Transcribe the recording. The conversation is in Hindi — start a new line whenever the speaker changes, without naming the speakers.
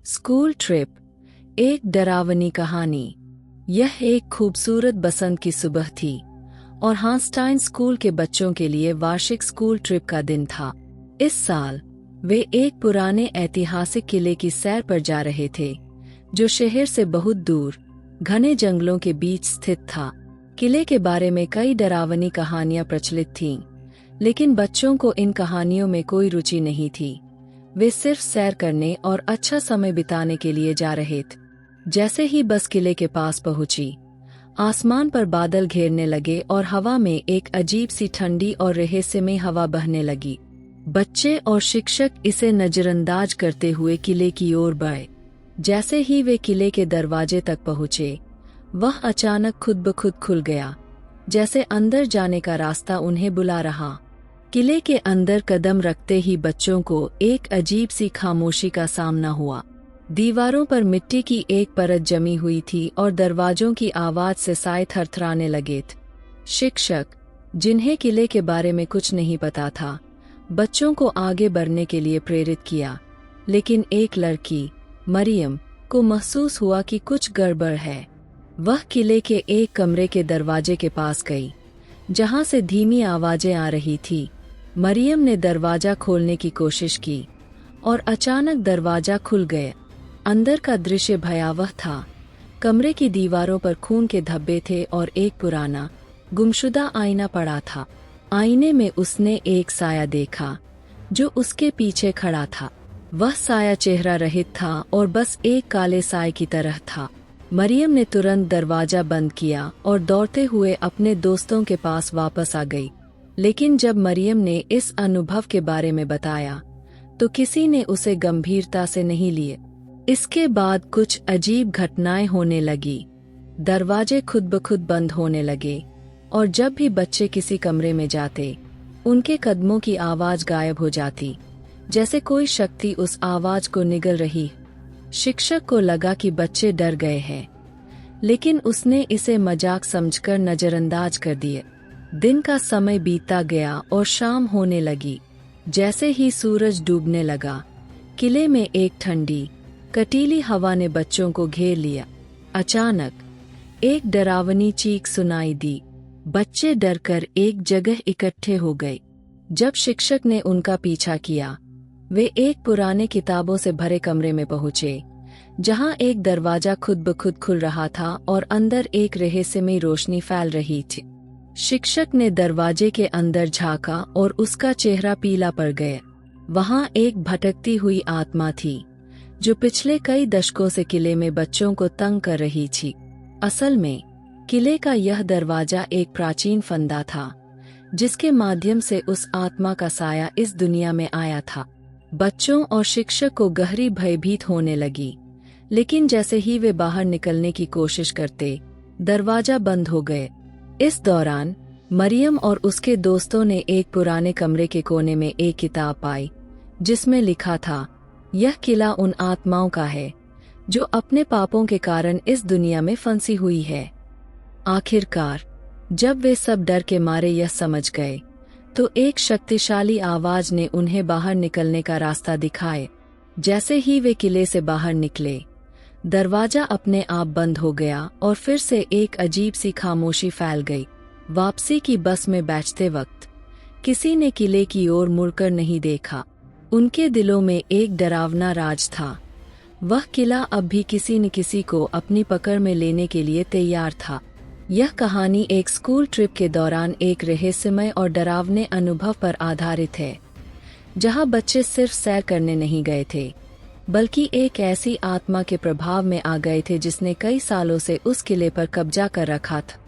स्कूल ट्रिप, एक डरावनी कहानी। यह एक खूबसूरत बसंत की सुबह थी और हांस्टाइन स्कूल के बच्चों के लिए वार्षिक स्कूल ट्रिप का दिन था। इस साल वे एक पुराने ऐतिहासिक किले की सैर पर जा रहे थे, जो शहर से बहुत दूर घने जंगलों के बीच स्थित था। किले के बारे में कई डरावनी कहानियां प्रचलित थीं, लेकिन बच्चों को इन कहानियों में कोई रुचि नहीं थी। वे सिर्फ सैर करने और अच्छा समय बिताने के लिए जा रहे थे। जैसे ही बस किले के पास पहुंची, आसमान पर बादल घेरने लगे और हवा में एक अजीब सी ठंडी और रहस्यमय हवा बहने लगी। बच्चे और शिक्षक इसे नजरअंदाज करते हुए किले की ओर बढ़े। जैसे ही वे किले के दरवाजे तक पहुंचे, वह अचानक खुद ब खुद खुल गया, जैसे अंदर जाने का रास्ता उन्हें बुला रहा। किले के अंदर कदम रखते ही बच्चों को एक अजीब सी खामोशी का सामना हुआ। दीवारों पर मिट्टी की एक परत जमी हुई थी और दरवाजों की आवाज से साए थरथराने लगे थे। शिक्षक, जिन्हें किले के बारे में कुछ नहीं पता था, बच्चों को आगे बढ़ने के लिए प्रेरित किया, लेकिन एक लड़की, मरियम, को महसूस हुआ कि कुछ गड़बड़ है। वह किले के एक कमरे के दरवाजे के पास गई, जहां से धीमी आवाजें आ रही थी। मरियम ने दरवाजा खोलने की कोशिश की और अचानक दरवाजा खुल गया। अंदर का दृश्य भयावह था। कमरे की दीवारों पर खून के धब्बे थे और एक पुराना, गुमशुदा आईना पड़ा था। आईने में उसने एक साया देखा, जो उसके पीछे खड़ा था। वह साया चेहरा रहित था और बस एक काले साए की तरह था। मरियम ने तुरंत दरवाजा बंद किया और दौड़ते हुए अपने दोस्तों के पास वापस आ गई। लेकिन जब मरियम ने इस अनुभव के बारे में बताया, तो किसी ने उसे गंभीरता से नहीं लिए। इसके बाद कुछ अजीब घटनाएं होने लगी। दरवाजे खुद ब खुद बंद होने लगे और जब भी बच्चे किसी कमरे में जाते, उनके कदमों की आवाज गायब हो जाती, जैसे कोई शक्ति उस आवाज को निगल रही। शिक्षक को लगा कि बच्चे डर गए हैं, लेकिन उसने इसे मजाक समझकर नजरअंदाज कर दिए। दिन का समय बीतता गया और शाम होने लगी। जैसे ही सूरज डूबने लगा, किले में एक ठंडी, कटीली हवा ने बच्चों को घेर लिया। अचानक एक डरावनी चीख सुनाई दी। बच्चे डरकर एक जगह इकट्ठे हो गए। जब शिक्षक ने उनका पीछा किया, वे एक पुराने किताबों से भरे कमरे में पहुंचे, जहां एक दरवाजा खुद ब खुद खुल रहा था और अंदर एक रहस्यमय रोशनी फैल रही थी। शिक्षक ने दरवाजे के अंदर झांका और उसका चेहरा पीला पड़ गया। वहां एक भटकती हुई आत्मा थी, जो पिछले कई दशकों से किले में बच्चों को तंग कर रही थी। असल में किले का यह दरवाजा एक प्राचीन फंदा था, जिसके माध्यम से उस आत्मा का साया इस दुनिया में आया था। बच्चों और शिक्षक को गहरी भयभीत होने लगी, लेकिन जैसे ही वे बाहर निकलने की कोशिश करते, दरवाजा बंद हो गए। इस दौरान मरियम और उसके दोस्तों ने एक पुराने कमरे के कोने में एक किताब पाई, जिसमें लिखा था, यह किला उन आत्माओं का है जो अपने पापों के कारण इस दुनिया में फंसी हुई है। आखिरकार जब वे सब डर के मारे यह समझ गए, तो एक शक्तिशाली आवाज ने उन्हें बाहर निकलने का रास्ता दिखाए। जैसे ही वे किले से बाहर निकले, दरवाजा अपने आप बंद हो गया और फिर से एक अजीब सी खामोशी फैल गई। वापसी की बस में बैठते वक्त किसी ने किले की ओर मुड़कर नहीं देखा। उनके दिलों में एक डरावना राज था। वह किला अब भी किसी न किसी को अपनी पकड़ में लेने के लिए तैयार था। यह कहानी एक स्कूल ट्रिप के दौरान एक रहस्यमय और डरावने अनुभव पर आधारित है, जहां बच्चे सिर्फ सैर करने नहीं गए थे, बल्कि एक ऐसी आत्मा के प्रभाव में आ गए थे जिसने कई सालों से उस किले पर कब्जा कर रखा था।